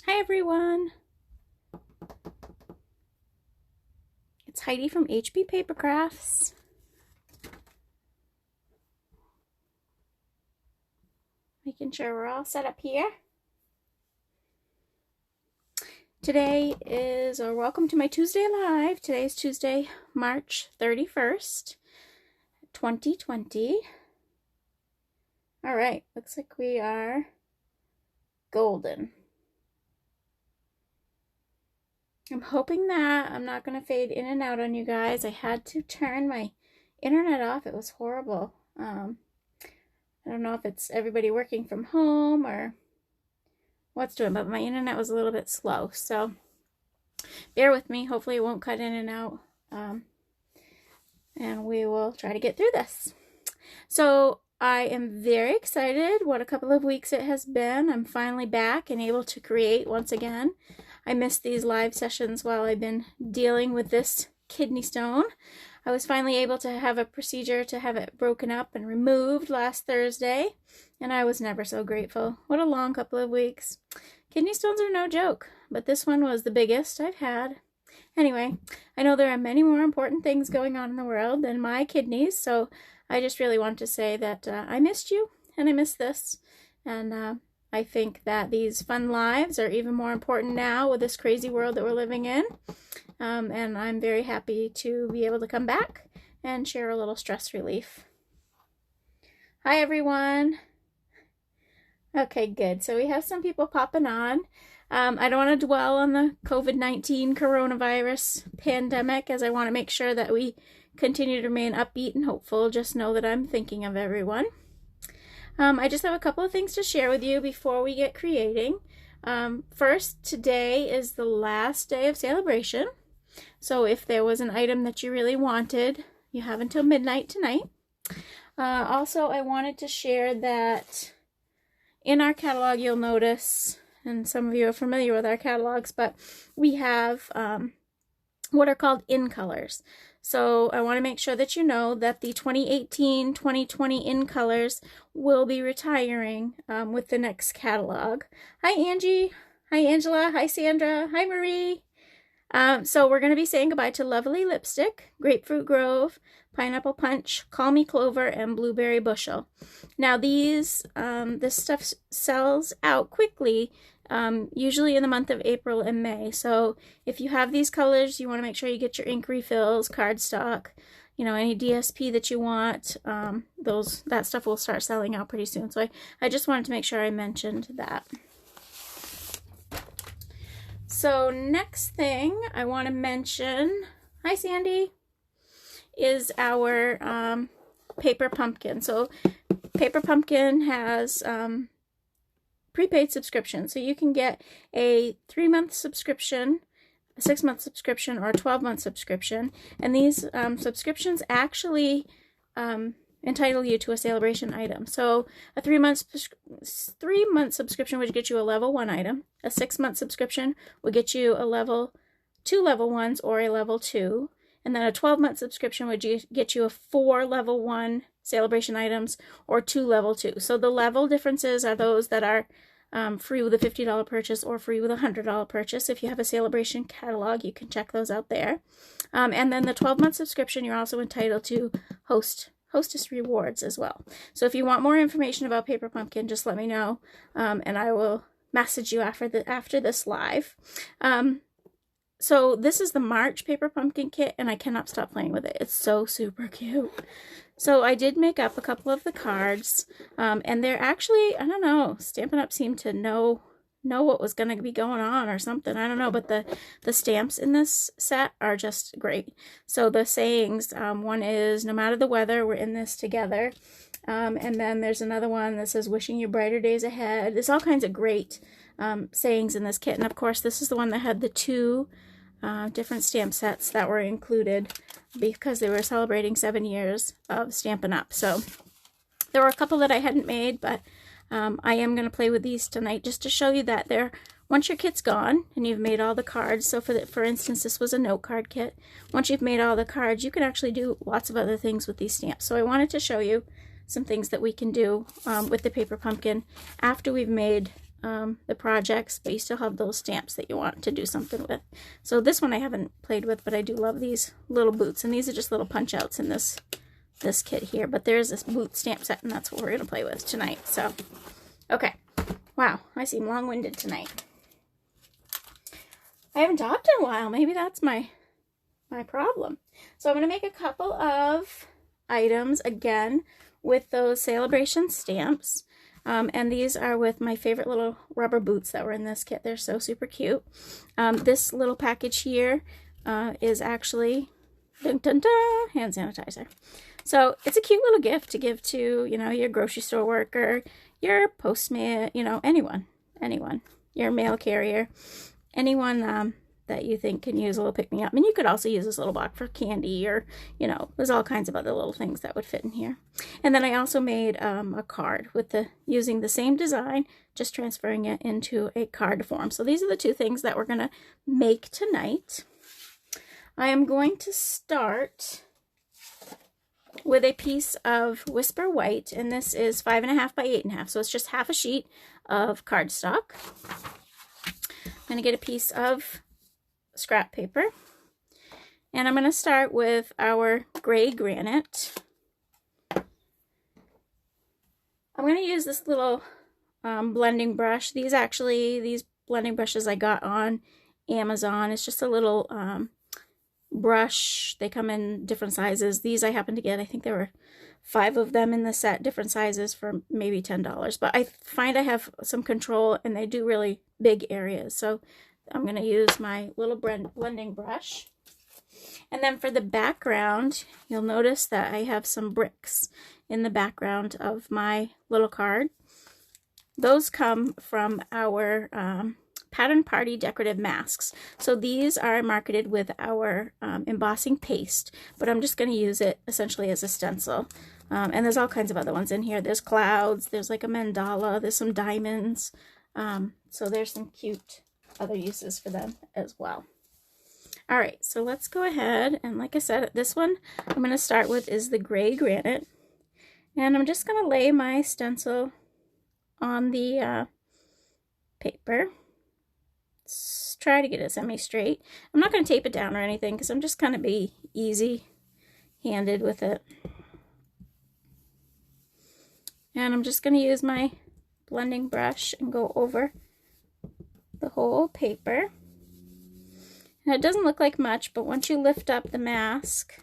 Hi everyone, it's Heidi from HB Paper Crafts. Making sure we're all set up here. Today is, or welcome to my Tuesday Live. Today is Tuesday, March 31st, 2020. All right, looks like we are golden. I'm hoping that I'm not going to fade in and out on you guys. I had to turn my internet off. It was horrible. I don't know if it's everybody working from home or what's doing, but my internet was a little bit slow. So bear with me. Hopefully it won't cut in and out. And we will try to get through this. So I am very excited. What a couple of weeks it has been. I'm finally back and able to create once again. I missed these live sessions while I've been dealing with this kidney stone. I was finally able to have a procedure to have it broken up and removed last Thursday, and I was never so grateful. What a long couple of weeks. Kidney stones are no joke, but this one was the biggest I've had. Anyway, I know there are many more important things going on in the world than my kidneys, so I just really want to say that I missed you, and I missed this, and I think that these fun lives are even more important now with this crazy world that we're living in. And I'm very happy to be able to come back and share a little stress relief. Hi, everyone. Okay, good. So we have some people popping on. I don't want to dwell on the COVID-19 coronavirus pandemic, as I want to make sure that we continue to remain upbeat and hopeful. Just know that I'm thinking of everyone. I just have a couple of things to share with you before we get creating. First, today is the last day of celebration. So if there was an item that you really wanted, you have until midnight tonight. Also, I wanted to share that in our catalog, you'll notice, and some of you are familiar with our catalogs, but we have what are called in colors. So I want to make sure that you know that the 2018-2020 in colors will be retiring with the next catalog. Hi Angie, hi Angela, hi Sandra, hi Marie. So we're going to be saying goodbye to Lovely Lipstick, Grapefruit Grove, Pineapple Punch, Call Me Clover, and Blueberry Bushel. Now these, this stuff sells out quickly, usually in the month of April and May. So if you have these colors, you want to make sure you get your ink refills, cardstock, you know, any DSP that you want. That stuff will start selling out pretty soon. So I just wanted to make sure I mentioned that. So next thing I want to mention, hi Sandy, is our Paper Pumpkin. So Paper Pumpkin has prepaid subscription. So you can get a 3-month subscription, a 6-month subscription, or a 12-month subscription. And these subscriptions actually entitle you to a celebration item. So a 3-month subscription would get you a level 1 item. A 6-month subscription would get you a 2 level 1s or a level 2. And then a 12-month subscription would get you a 4 level 1 celebration items or 2 level 2. So the level differences are those that are free with a $50 purchase or free with a $100 purchase. If you have a celebration catalog, you can check those out there. And then the 12-month subscription, you're also entitled to hostess rewards as well. So if you want more information about Paper Pumpkin, just let me know, and I will message you after this live. So this is the March Paper Pumpkin kit, and I cannot stop playing with it. It's so super cute. So I did make up a couple of the cards, and they're actually, I don't know, Stampin' Up! Seemed to know what was going to be going on or something. I don't know, but the stamps in this set are just great. So the sayings, one is, no matter the weather, we're in this together. And then there's another one that says, wishing you brighter days ahead. There's all kinds of great sayings in this kit. And of course, this is the one that had the 2 different stamp sets that were included because they were celebrating 7 years of Stampin' Up! So there were a couple that I hadn't made, but I am going to play with these tonight just to show you that once your kit's gone and you've made all the cards, so for instance, this was a note card kit. Once you've made all the cards, you can actually do lots of other things with these stamps. So I wanted to show you some things that we can do with the Paper Pumpkin after we've made the projects, but you still have those stamps that you want to do something with. So this one I haven't played with, but I do love these little boots, and these are just little punch outs in this kit here. But there's this boot stamp set, and that's what we're gonna play with tonight. So, okay. Wow, I seem long-winded tonight. I haven't talked in a while. Maybe that's my problem. So I'm gonna make a couple of items again with those celebration stamps. And these are with my favorite little rubber boots that were in this kit. They're so super cute. This little package here is actually dun, dun, dun, hand sanitizer. So it's a cute little gift to give to, you know, your grocery store worker, your postman, you know, anyone, your mail carrier, anyone that you think can use a little pick-me-up. And you could also use this little box for candy, or, you know, there's all kinds of other little things that would fit in here. And then I also made a card with using the same design, just transferring it into a card form. So these are the two things that we're gonna make tonight. I am going to start with a piece of Whisper White, and this is 5.5 by 8.5, so it's just half a sheet of cardstock. I'm gonna get a piece of scrap paper, and I'm going to start with our gray granite. I'm going to use this little blending brush. These blending brushes I got on Amazon. It's just a little brush. They come in different sizes. These I happened to get, I think there were 5 of them in the set, different sizes, for maybe $10. But I find I have some control, and they do really big areas. So I'm going to use my little blending brush. And then for the background, you'll notice that I have some bricks in the background of my little card. Those come from our Pattern Party decorative masks. So these are marketed with our embossing paste, but I'm just going to use it essentially as a stencil. And there's all kinds of other ones in here. There's clouds, there's like a mandala, there's some diamonds. So there's some cute other uses for them as well. All right, so let's go ahead, and like I said, this one I'm going to start with is the gray granite, and I'm just going to lay my stencil on the paper. Let's try to get it semi-straight. I'm not going to tape it down or anything, because I'm just going to be easy-handed with it. And I'm just going to use my blending brush and go over the whole paper. And it doesn't look like much, but once you lift up the mask,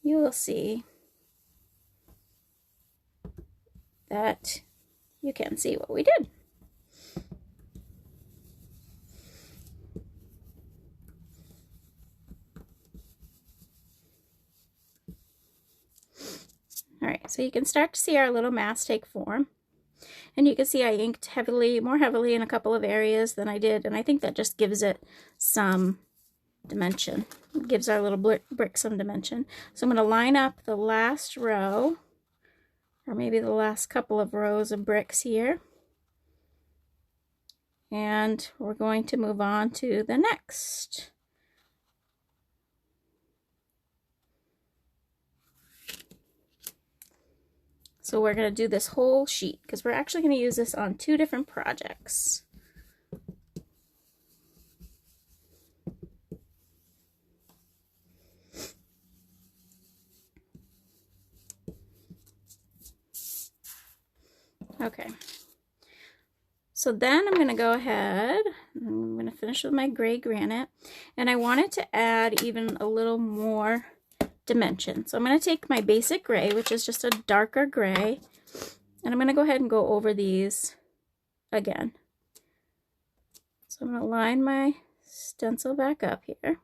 you will see that you can see what we did. All right, so you can start to see our little mask take form. And you can see I inked more heavily in a couple of areas than I did, and I think that just gives it some dimension. It gives our little brick some dimension. So I'm going to line up the last row, or maybe the last couple of rows of bricks here. And we're going to move on to the next. So we're going to do this whole sheet, because we're actually going to use this on 2 different projects. Okay. So then I'm going to go ahead, I'm going to finish with my gray granite, and I wanted to add even a little more dimension. So I'm going to take my basic gray, which is just a darker gray, and I'm going to go ahead and go over these again. So I'm going to line my stencil back up here,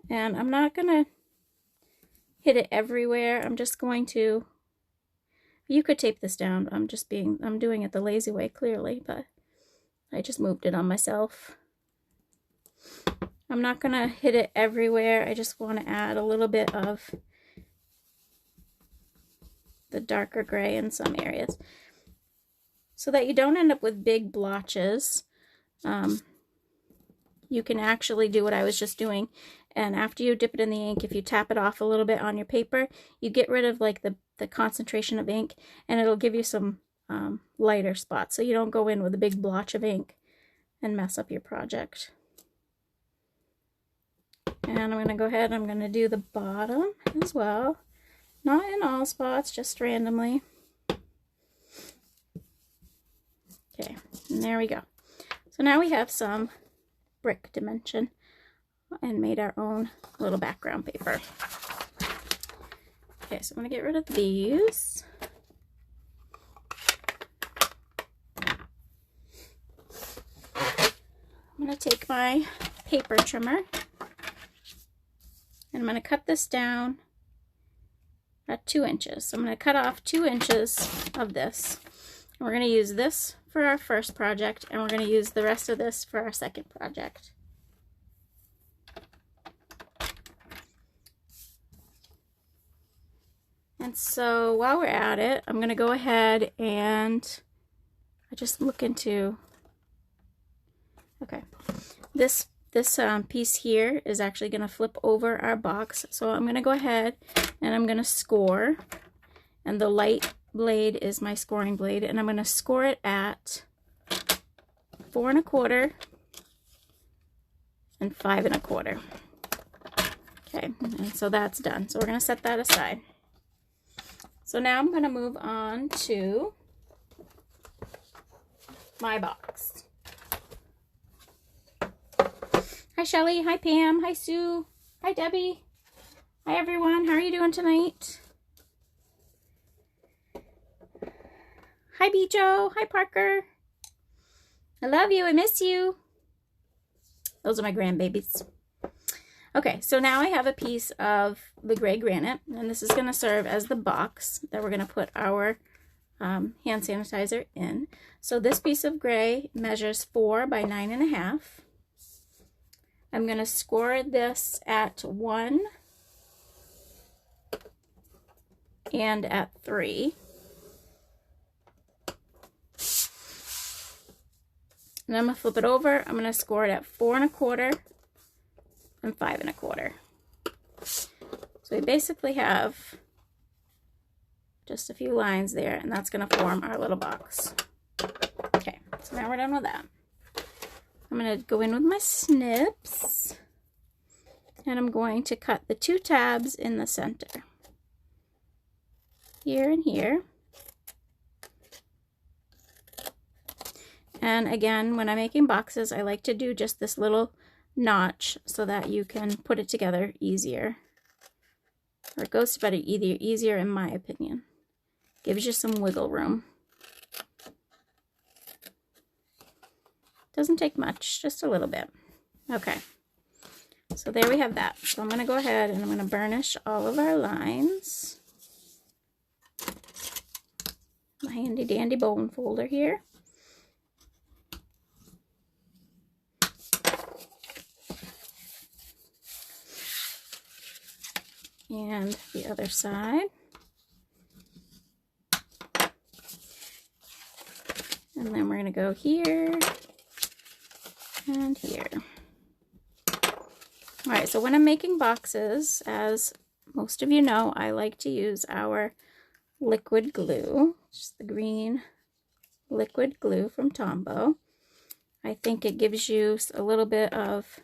and I'm not going to hit it everywhere. I'm just going to, you could tape this down. I'm doing it the lazy way, clearly, but I just moved it on myself. I'm not going to hit it everywhere. I just want to add a little bit of the darker gray in some areas, so that you don't end up with big blotches. You can actually do what I was just doing, and after you dip it in the ink, if you tap it off a little bit on your paper, you get rid of like the concentration of ink, and it'll give you some lighter spots so you don't go in with a big blotch of ink and mess up your project. And I'm going to go ahead and I'm going to do the bottom as well. Not in all spots, just randomly. Okay, and there we go. So now we have some brick dimension and made our own little background paper. Okay, so I'm going to get rid of these. I'm going to take my paper trimmer and I'm going to cut this down at 2 inches. So I'm going to cut off 2 inches of this. And we're going to use this for our first project and we're going to use the rest of this for our second project. And so while we're at it, I'm going to go ahead and I just look into, okay, this piece here is actually going to flip over our box. So I'm going to go ahead and I'm going to score, and the light blade is my scoring blade, and I'm going to score it at 4 1/4 and 5 1/4. Okay, and so that's done. So we're going to set that aside. So now I'm going to move on to my box. Hi Shelly, hi Pam, hi Sue, hi Debbie, hi everyone, how are you doing tonight? Hi Bijo, hi Parker. I love you, I miss you. Those are my grandbabies. Okay, so now I have a piece of the gray granite, and this is going to serve as the box that we're going to put our hand sanitizer in. So this piece of gray measures 4 by 9 1/2. I'm going to score this at 1 and at 3. And I'm going to flip it over. I'm going to score it at 4 1/4 and 5 1/4. So we basically have just a few lines there, and that's going to form our little box. Okay, so now we're done with that. I'm going to go in with my snips, and I'm going to cut the 2 tabs in the center, here and here. And again, when I'm making boxes, I like to do just this little notch so that you can put it together easier. Or it goes together easier in my opinion. Gives you some wiggle room. Doesn't take much, just a little bit. Okay, so there we have that. So I'm going to go ahead and I'm going to burnish all of our lines. My handy dandy bone folder here. And the other side. And then we're going to go here and here. All right, so when I'm making boxes, as most of you know, I like to use our liquid glue, just the green liquid glue from Tombow. I think it gives you a little bit of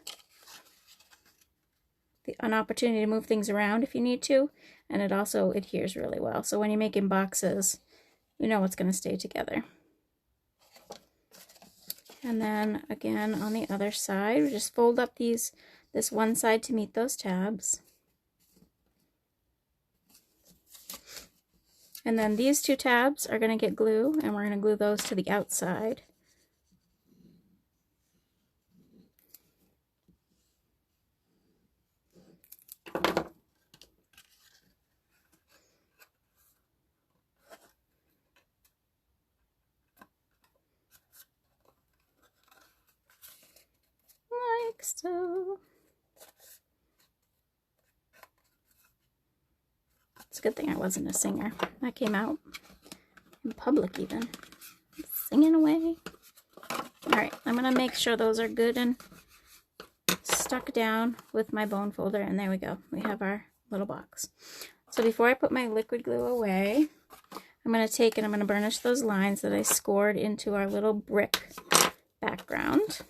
an opportunity to move things around if you need to, and it also adheres really well. So when you're making boxes, you know it's going to stay together. And then again on the other side, we just fold up this one side to meet those tabs. And then these 2 tabs are going to get glue, and we're going to glue those to the outside. Like so. It's a good thing I wasn't a singer. That came out in public even. Singing away. Alright, I'm going to make sure those are good and stuck down with my bone folder, and there we go. We have our little box. So before I put my liquid glue away, I'm I'm going to take and I'm going to burnish those lines that I scored into our little brick background.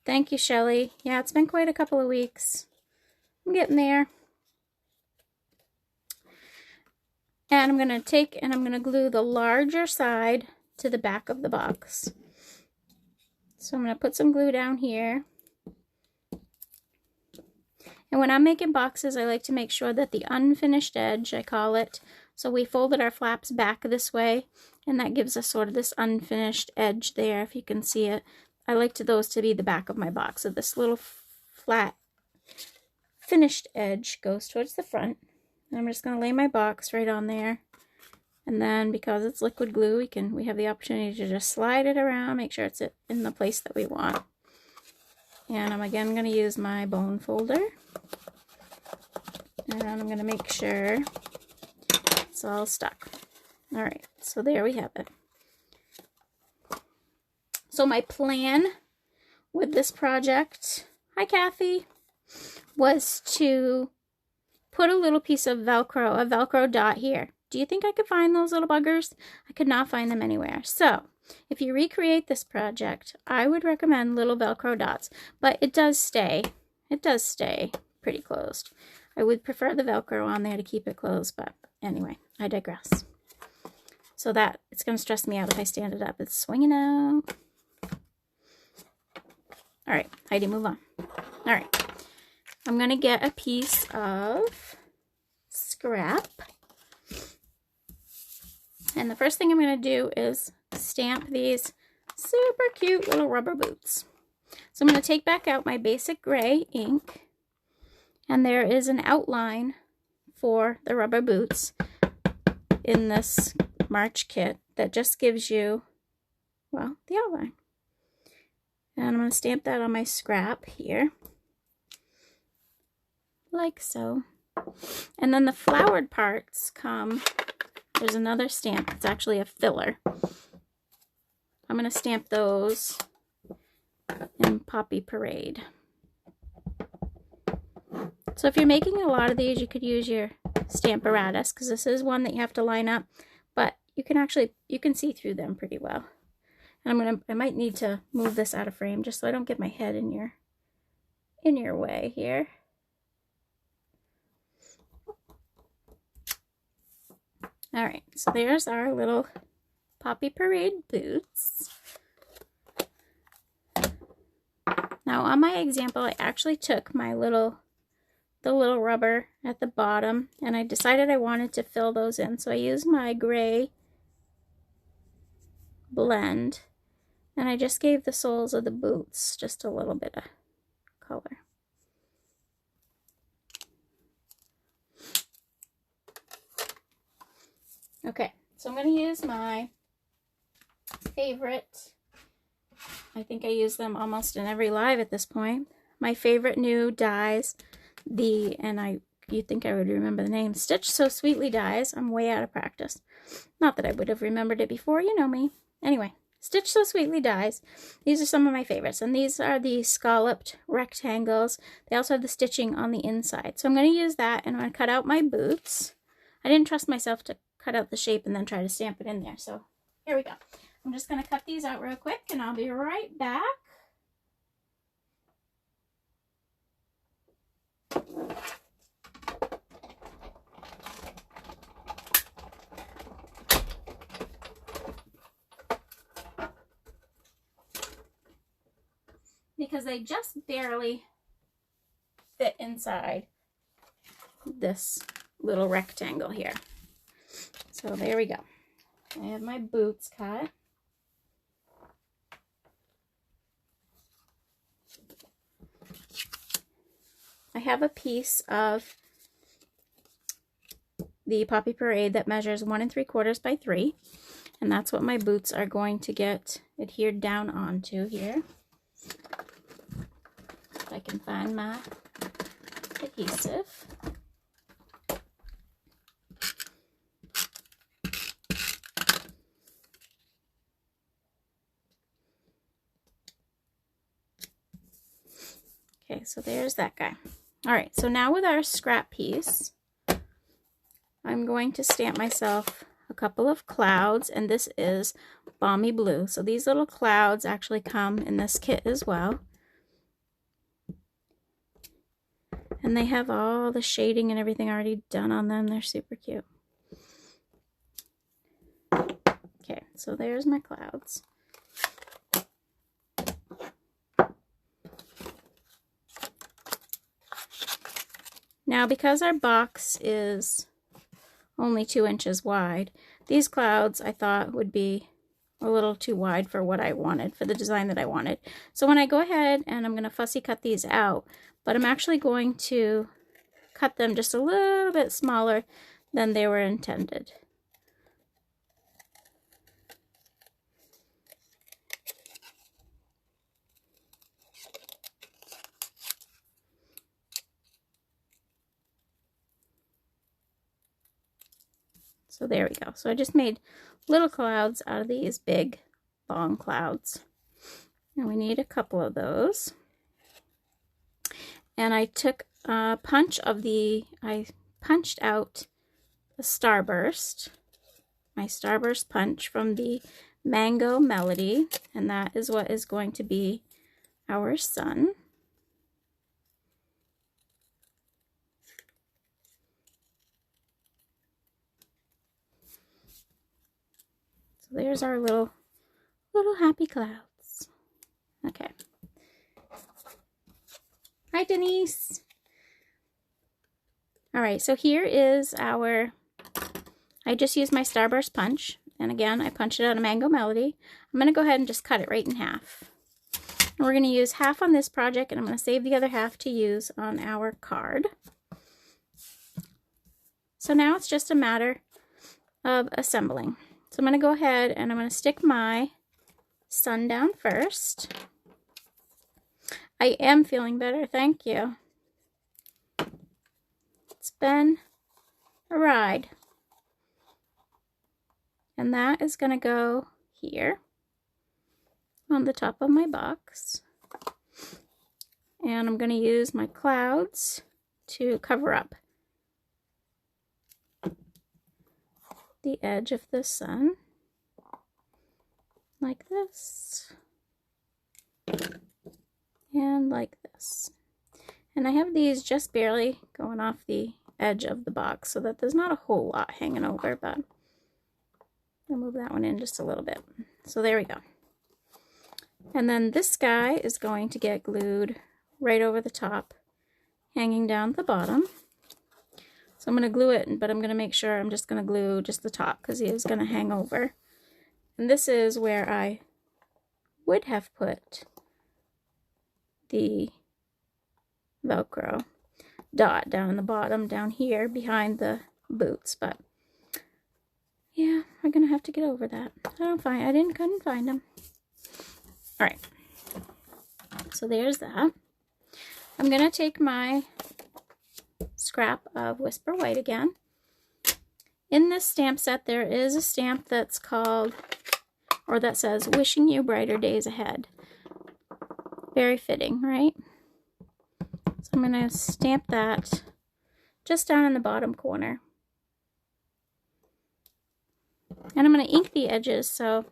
Thank you, Shelly. Yeah, it's been quite a couple of weeks. I'm getting there. And I'm going to take and I'm going to glue the larger side to the back of the box. So I'm going to put some glue down here. And when I'm making boxes, I like to make sure that the unfinished edge, I call it, so we folded our flaps back this way, and that gives us sort of this unfinished edge there, if you can see it. I like those to be the back of my box. So this little flat finished edge goes towards the front. And I'm just going to lay my box right on there. And then because it's liquid glue, we have the opportunity to just slide it around, make sure it's in the place that we want. And I'm again going to use my bone folder. And I'm going to make sure it's all stuck. Alright, so there we have it. So my plan with this project, hi Kathy, was to put a little piece of Velcro, a Velcro dot here. Do you think I could find those little buggers? I could not find them anywhere. So if you recreate this project, I would recommend little Velcro dots, but it does stay pretty closed. I would prefer the Velcro on there to keep it closed, but anyway, I digress. So that, it's going to stress me out if I stand it up. It's swinging out. All right, Heidi, move on. All right, I'm going to get a piece of scrap. And the first thing I'm going to do is stamp these super cute little rubber boots. So I'm going to take back out my basic gray ink. And there is an outline for the rubber boots in this March kit that just gives you, well, the outline. And I'm going to stamp that on my scrap here, like so. And then the flowered parts come, there's another stamp, it's actually a filler. I'm going to stamp those in Poppy Parade. So if you're making a lot of these, you could use your Stamparatus, because this is one that you have to line up, but you can see through them pretty well. And I might need to move this out of frame just so I don't get my head in your way here. All right, so there's our little Poppy Parade boots. Now on my example, I actually took the little rubber at the bottom, and I decided I wanted to fill those in. So I used my gray blend, and I just gave the soles of the boots just a little bit of color. Okay, so I'm going to use my favorite, I think I use them almost in every live at this point, my favorite new dies, you'd think I would remember the name, Stitch So Sweetly dies. I'm way out of practice. Not that I would have remembered it before, you know me. Anyway, Stitch So Sweetly dies. These are some of my favorites, and these are the scalloped rectangles. They also have the stitching on the inside. So I'm going to use that, and I'm going to cut out my boots. I didn't trust myself to cut out the shape and then try to stamp it in there, so here we go. I'm just going to cut these out real quick, and I'll be right back. Because they just barely fit inside this little rectangle here. So there we go. I have my boots cut. I have a piece of the Poppy Parade that measures 1 3/4 by 3, and that's what my boots are going to get adhered down onto here. If I can find my adhesive. Okay, so there's that guy. All right, so now with our scrap piece, I'm going to stamp myself a couple of clouds, and this is Balmy Blue. So these little clouds actually come in this kit as well. And they have all the shading and everything already done on them. They're super cute. Okay, so there's my clouds. Now, because our box is only 2 inches wide, these clouds I thought would be a little too wide for what I wanted, for the design that I wanted. So when I go ahead and I'm going to fussy cut these out, but I'm actually going to cut them just a little bit smaller than they were intended. So there we go. So I just made little clouds out of these big, long clouds. And we need a couple of those. And I took a punch of I punched out the Starburst, my Starburst punch from the Mango Melody, and that is what is going to be our sun. So there's our little happy clouds. Okay. Hi, Denise. All right, so here is our, I just used my Starburst punch, and again, I punched it out of Mango Melody. I'm going to go ahead and just cut it right in half. And we're going to use half on this project, and I'm going to save the other half to use on our card. So now it's just a matter of assembling. So I'm going to go ahead and I'm going to stick my sun down first. I am feeling better, thank you. It's been a ride. And that is going to go here on the top of my box. And I'm going to use my clouds to cover up the edge of the sun, like this, and like this. And I have these just barely going off the edge of the box so that there's not a whole lot hanging over, but I'll move that one in just a little bit. So there we go. And then this guy is going to get glued right over the top, hanging down the bottom. So I'm going to glue it, but I'm going to make sure I'm just going to glue just the top because he is going to hang over. And this is where I would have put the Velcro dot down in the bottom, down here behind the boots, but yeah, I'm going to have to get over that. Couldn't find them. All right. So there's that. I'm going to take my scrap of Whisper White again. In this stamp set, there is a stamp that's called, or that says, "Wishing you brighter days ahead." Very fitting, right? So I'm going to stamp that just down in the bottom corner. And I'm going to ink the edges, so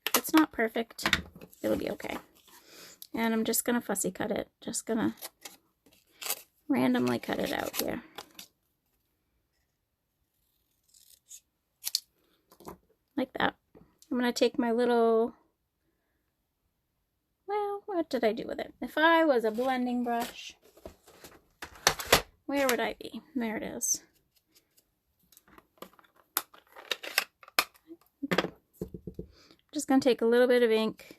if it's not perfect, it'll be okay. And I'm just going to fussy cut it. Just going to randomly cut it out here. Like that. I'm going to take my little, well, what did I do with it? If I was a blending brush, where would I be? There it is. Just going to take a little bit of ink.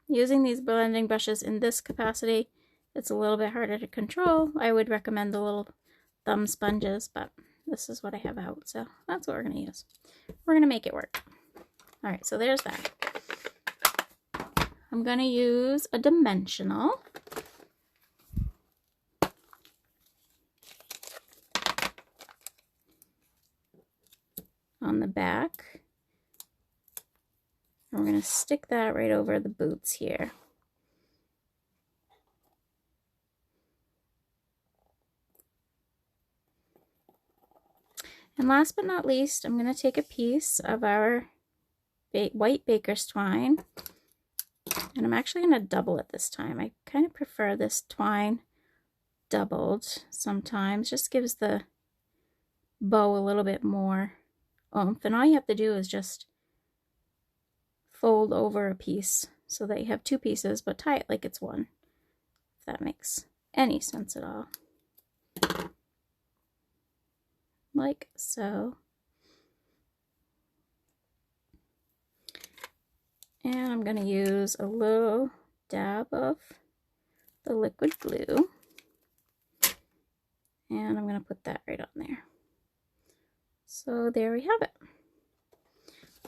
Using these blending brushes in this capacity, it's a little bit harder to control. I would recommend the little thumb sponges, but this is what I have out, so that's what we're going to use. We're going to make it work. All right, so there's that. I'm going to use a dimensional. On the back. And we're going to stick that right over the boots here. And last but not least, I'm going to take a piece of our white baker's twine, and I'm actually going to double it this time. I kind of prefer this twine doubled sometimes. Just gives the bow a little bit more oomph. And all you have to do is just fold over a piece so that you have two pieces, but tie it like it's one, if that makes any sense at all. Like so. And I'm going to use a little dab of the liquid glue. And I'm going to put that right on there. So there we have it.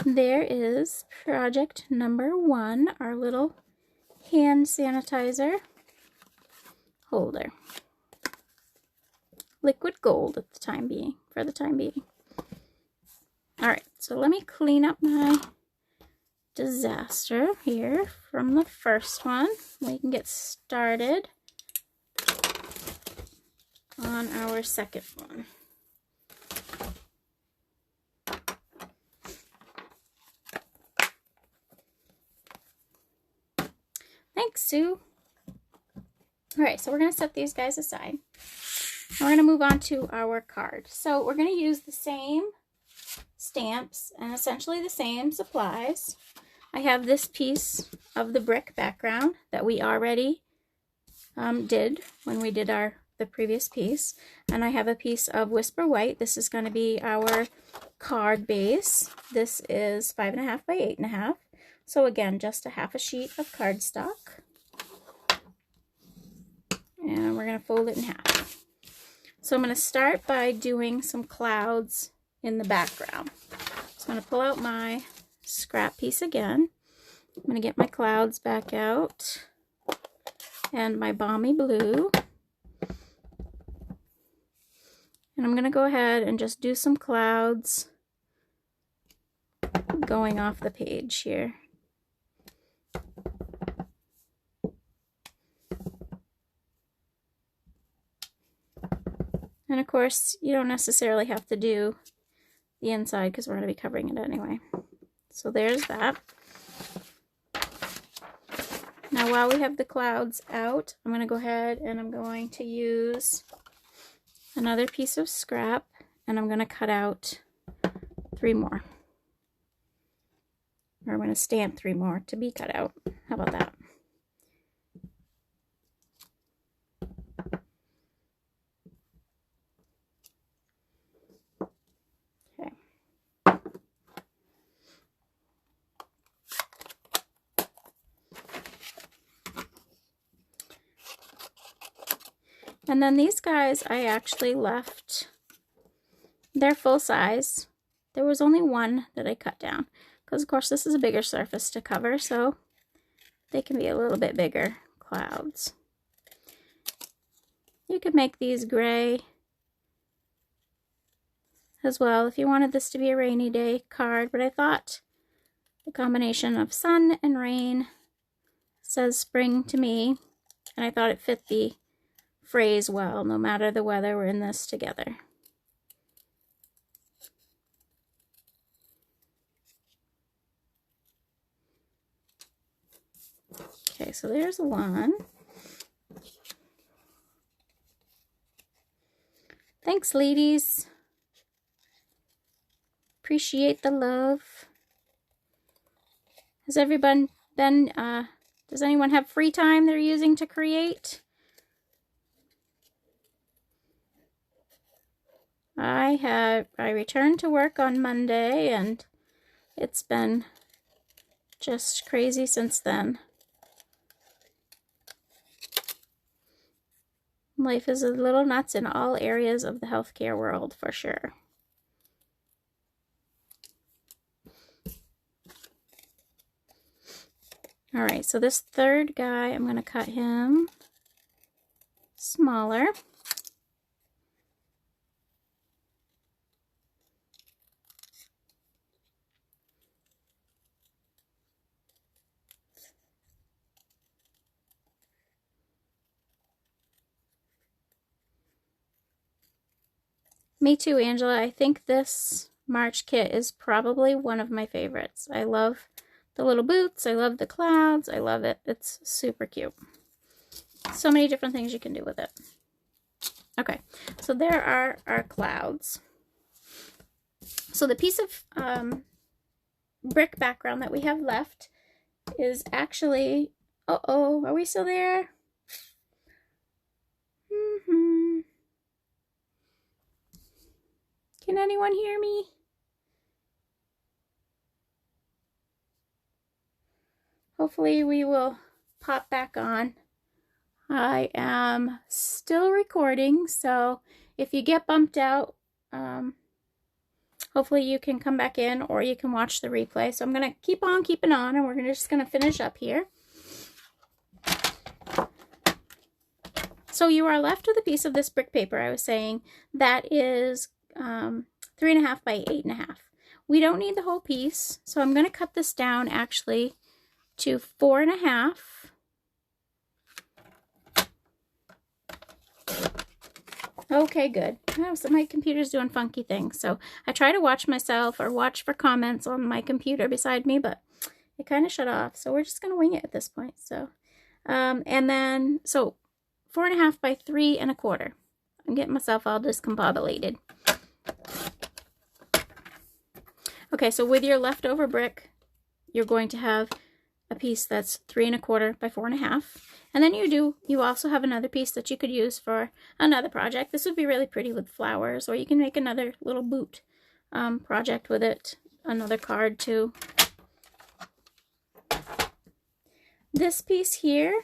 There is project number 1, our little hand sanitizer holder. Liquid gold at the time being, for the time being. Alright, so let me clean up my disaster here from the first one. We can get started on our second one. Thanks, Sue. Alright, so we're going to set these guys aside. We're going to move on to our card. So we're going to use the same stamps and essentially the same supplies. I have this piece of the brick background that we already did when we did the previous piece. And I have a piece of Whisper White. This is going to be our card base. This is 5.5 by 8.5. So again, just a half a sheet of cardstock. And we're going to fold it in half. So I'm going to start by doing some clouds in the background. So I'm going to pull out my scrap piece again. I'm going to get my clouds back out and my balmy blue. And I'm going to go ahead and just do some clouds going off the page here. And of course, you don't necessarily have to do the inside because we're going to be covering it anyway. So there's that. Now while we have the clouds out, I'm going to go ahead and I'm going to use another piece of scrap and I'm going to cut out 3 more. Or I'm going to stamp 3 more to be cut out. How about that? And then these guys I actually left, they're full size. There was only one that I cut down because of course this is a bigger surface to cover, so they can be a little bit bigger clouds. You could make these gray as well if you wanted this to be a rainy day card, but I thought the combination of sun and rain says spring to me, and I thought it fit the phrase well. No matter the weather, we're in this together. Okay, so there's one. Thanks, ladies. Appreciate the love. Has everyone been, does anyone have free time they're using to create? I returned to work on Monday and it's been just crazy since then. Life is a little nuts in all areas of the healthcare world for sure. Alright, so this third guy, I'm going to cut him smaller. Me too, Angela. I think this March kit is probably one of my favorites. I love the little boots. I love the clouds. I love it. It's super cute. So many different things you can do with it. Okay, so there are our clouds. So the piece of brick background that we have left is actually, uh-oh, are we still there? Can anyone hear me? Hopefully we will pop back on. I am still recording, so if you get bumped out, hopefully you can come back in or you can watch the replay. So I'm going to keep on keeping on, and we're just going to finish up here. So you are left with a piece of this brick paper, I was saying, that is 3.5 by 8.5. We don't need the whole piece, so I'm going to cut this down actually to 4.5. Okay, good. Oh, so my computer's doing funky things, so I try to watch myself or watch for comments on my computer beside me, but it kind of shut off, so we're just going to wing it at this point. So, and then, so 4.5 by 3.25. I'm getting myself all discombobulated. Okay, so with your leftover brick, you're going to have a piece that's 3.25 by 4.5. And then you also have another piece that you could use for another project. This would be really pretty with flowers, or you can make another little boot project with it. Another card too. This piece here,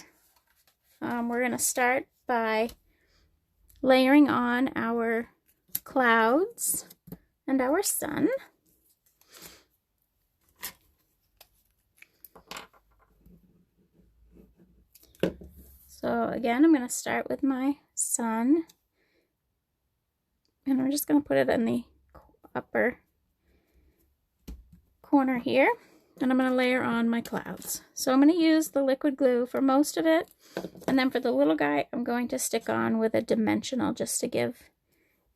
we're going to start by layering on our clouds and our sun. So again, I'm going to start with my sun, and I'm just going to put it in the upper corner here, and I'm going to layer on my clouds. So I'm going to use the liquid glue for most of it, and then for the little guy, I'm going to stick on with a dimensional just to give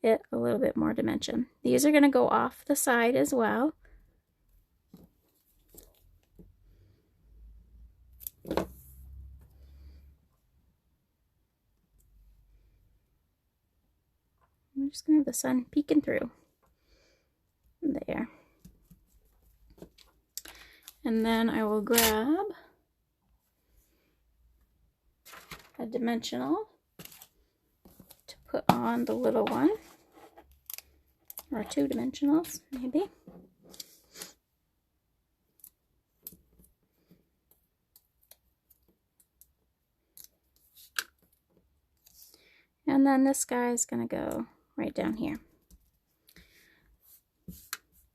it a little bit more dimension. These are going to go off the side as well. I'm just going to have the sun peeking through. There. And then I will grab a dimensional to put on the little one, or 2 dimensionals maybe. And then this guy is going to go right down here.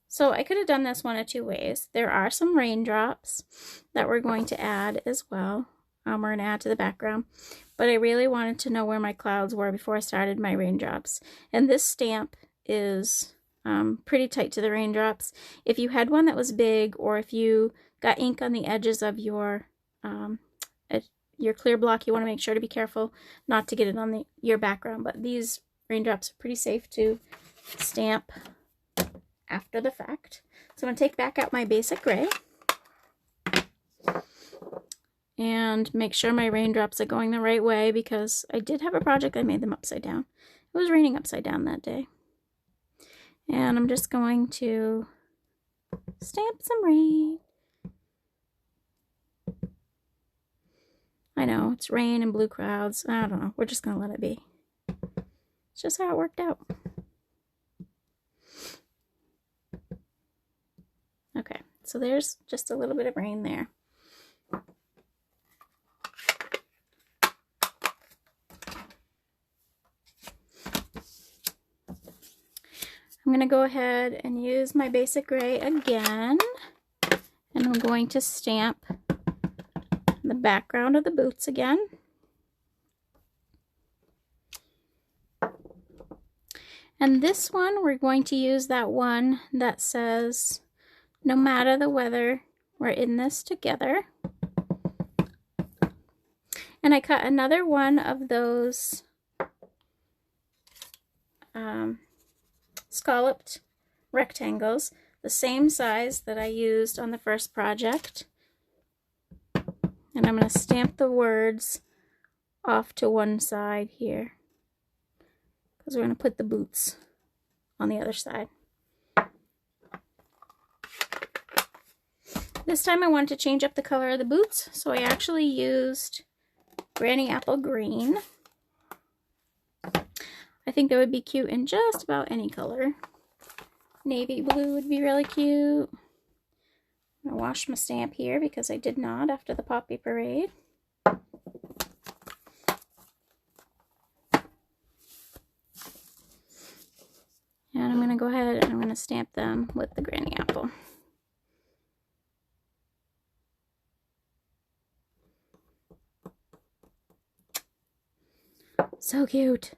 So I could have done this one of 2 ways. There are some raindrops that we're going to add as well. We're going to add to the background. But I really wanted to know where my clouds were before I started my raindrops. And this stamp is pretty tight to the raindrops. If you had one that was big, or if you got ink on the edges of your clear block, you want to make sure to be careful not to get it on your background. But these raindrops are pretty safe to stamp after the fact. So I'm going to take back out my basic gray and make sure my raindrops are going the right way, because I did have a project I made them upside down. It was raining upside down that day. And I'm just going to stamp some rain. I know, it's rain and blue clouds. I don't know. We're just going to let it be. It's just how it worked out. Okay, so there's just a little bit of rain there. I'm going to go ahead and use my basic gray again, and I'm going to stamp the background of the boots again. And this one, we're going to use that one that says, "No matter the weather, we're in this together." And I cut another one of those scalloped rectangles, the same size that I used on the first project. And I'm going to stamp the words off to one side here, because we're going to put the boots on the other side. This time I wanted to change up the color of the boots, so I actually used Granny Apple Green. I think that would be cute in just about any color. Navy blue would be really cute. I'm going to wash my stamp here because I did not after the Poppy Parade. And I'm going to go ahead and I'm going to stamp them with the Granny Apple. So cute.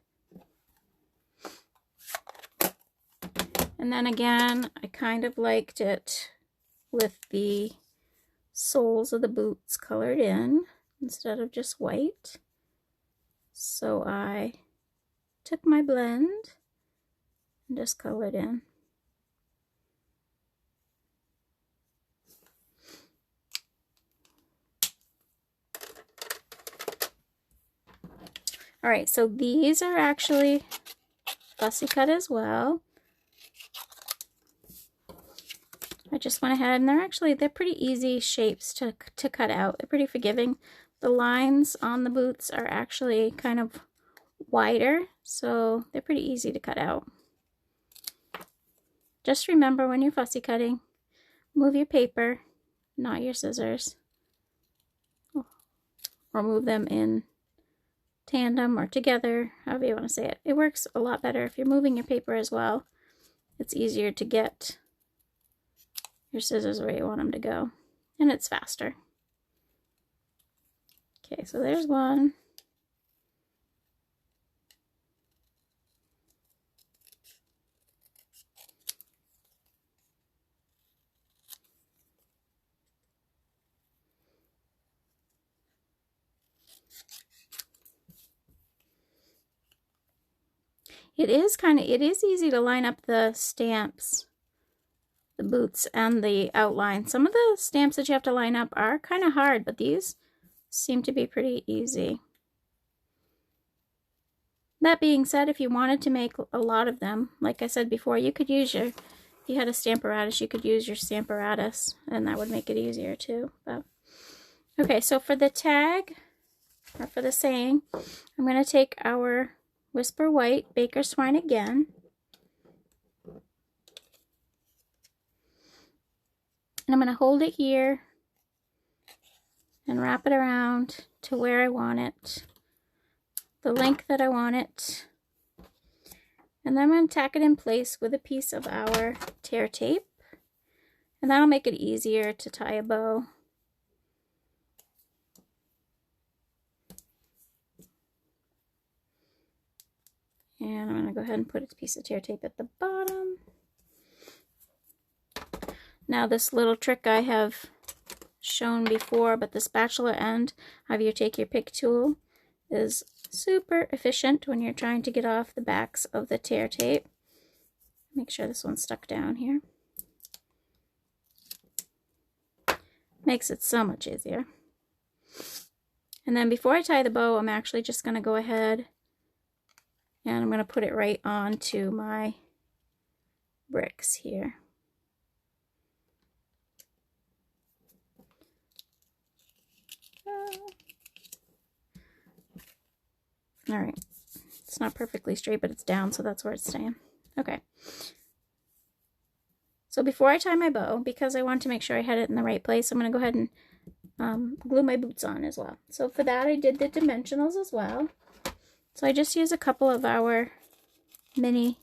And then again, I kind of liked it with the soles of the boots colored in instead of just white. So I took my blend and just colored in. All right, so these are actually fussy cut as well. I just went ahead and they're pretty easy shapes to cut out. They're pretty forgiving. The lines on the boots are actually kind of wider, so they're pretty easy to cut out. Just remember when you're fussy cutting, move your paper, not your scissors. Or move them in tandem or together, however you want to say it. It works a lot better if you're moving your paper as well. It's easier to get your scissors where you want them to go, and it's faster. Okay, so there's one. It is easy to line up the stamps, the boots, and the outline. Some of the stamps that you have to line up are kind of hard, but these seem to be pretty easy. That being said, if you wanted to make a lot of them, like I said before, you could use if you had a Stamparatus, you could use your Stamparatus, and that would make it easier too. But okay, so for the tag, or for the saying, I'm going to take our Whisper White Baker's Twine again. And I'm going to hold it here and wrap it around to where I want it, the length that I want it. And then I'm going to tack it in place with a piece of our tear tape. And that'll make it easier to tie a bow. And I'm going to go ahead and put a piece of tear tape at the bottom. Now this little trick I have shown before, but the spatula end of your take your pick tool is super efficient when you're trying to get off the backs of the tear tape. Make sure this one's stuck down here. Makes it so much easier. And then before I tie the bow, I'm actually just going to go ahead and I'm going to put it right onto my bricks here. All right, it's not perfectly straight, but it's down, so that's where it's staying. Okay. So before I tie my bow, because I want to make sure I had it in the right place, I'm going to go ahead and glue my boots on as well. So for that, I did the dimensionals as well. So I just use a couple of our mini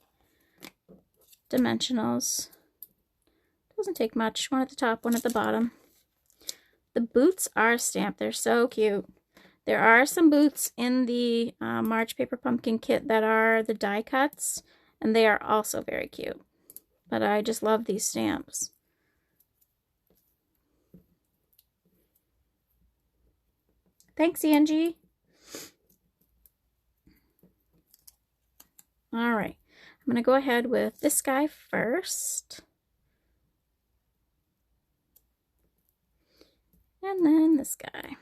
dimensionals. Doesn't take much. One at the top, one at the bottom. The boots are stamped. They're so cute. There are some boots in the March Paper Pumpkin kit that are the die cuts, and they are also very cute. But I just love these stamps. Thanks, Angie. All right. I'm going to go ahead with this guy first. And then this guy.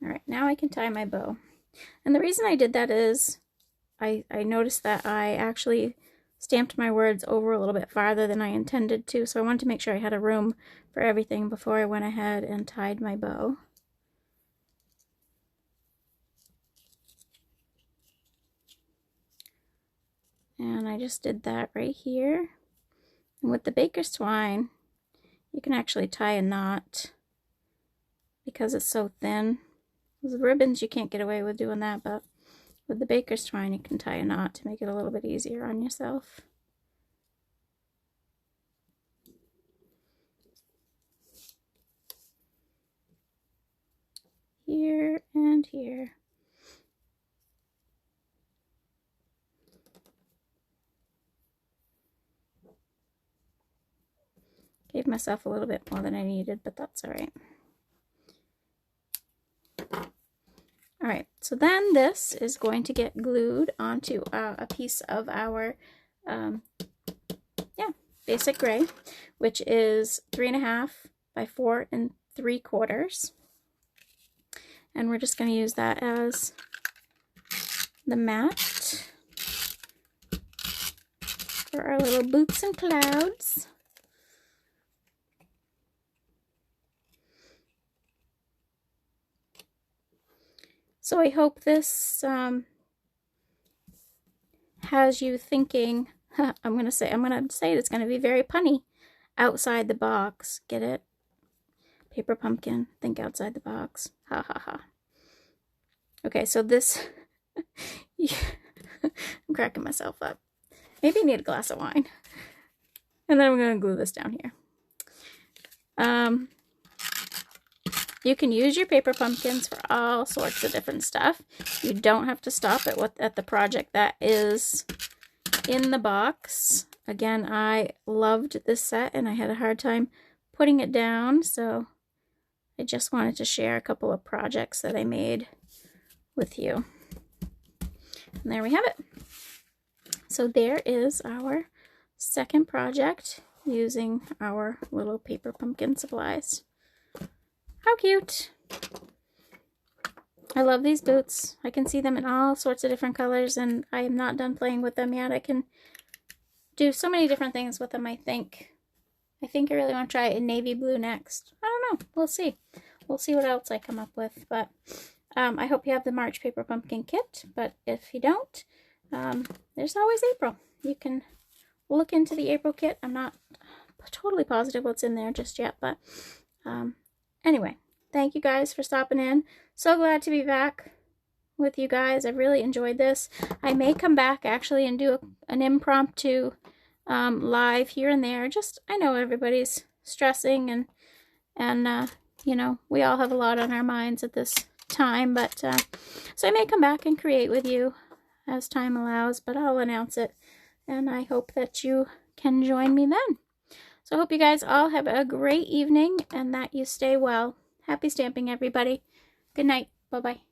All right, now I can tie my bow. And the reason I did that is I noticed that I actually stamped my words over a little bit farther than I intended to, so I wanted to make sure I had a room for everything before I went ahead and tied my bow. And I just did that right here. And with the baker's twine, you can actually tie a knot because it's so thin. With ribbons, you can't get away with doing that, but with the baker's twine, you can tie a knot to make it a little bit easier on yourself. Here and here. Gave myself a little bit more than I needed, but that's all right. All right, so then this is going to get glued onto a piece of our, basic gray, which is 3.5 by 4 3/4. And we're just going to use that as the mat for our little boots and clouds. So I hope this has you thinking, I'm gonna say it's gonna be very punny. Outside the box. Get it? Paper pumpkin. Think outside the box. Ha ha ha. Okay, so this I'm cracking myself up. Maybe I need a glass of wine. And then I'm gonna glue this down here. You can use your paper pumpkins for all sorts of different stuff. You don't have to stop at the project that is in the box. Again, I loved this set and I had a hard time putting it down, so I just wanted to share a couple of projects that I made with you. And there we have it. So there is our second project using our little paper pumpkin supplies. How cute! I love these boots. I can see them in all sorts of different colors, and I am not done playing with them yet. I can do so many different things with them, I think. I really want to try a navy blue next. I don't know. We'll see. We'll see what else I come up with. But I hope you have the March Paper Pumpkin kit. But if you don't, there's always April. You can look into the April kit. I'm not totally positive what's in there just yet, but anyway, thank you guys for stopping in. So glad to be back with you guys. I've really enjoyed this. I may come back actually and do an impromptu live here and there. Just, I know everybody's stressing and you know, we all have a lot on our minds at this time, but so I may come back and create with you as time allows, but I'll announce it, and I hope that you can join me then. So I hope you guys all have a great evening and that you stay well. Happy stamping, everybody. Good night. Bye-bye.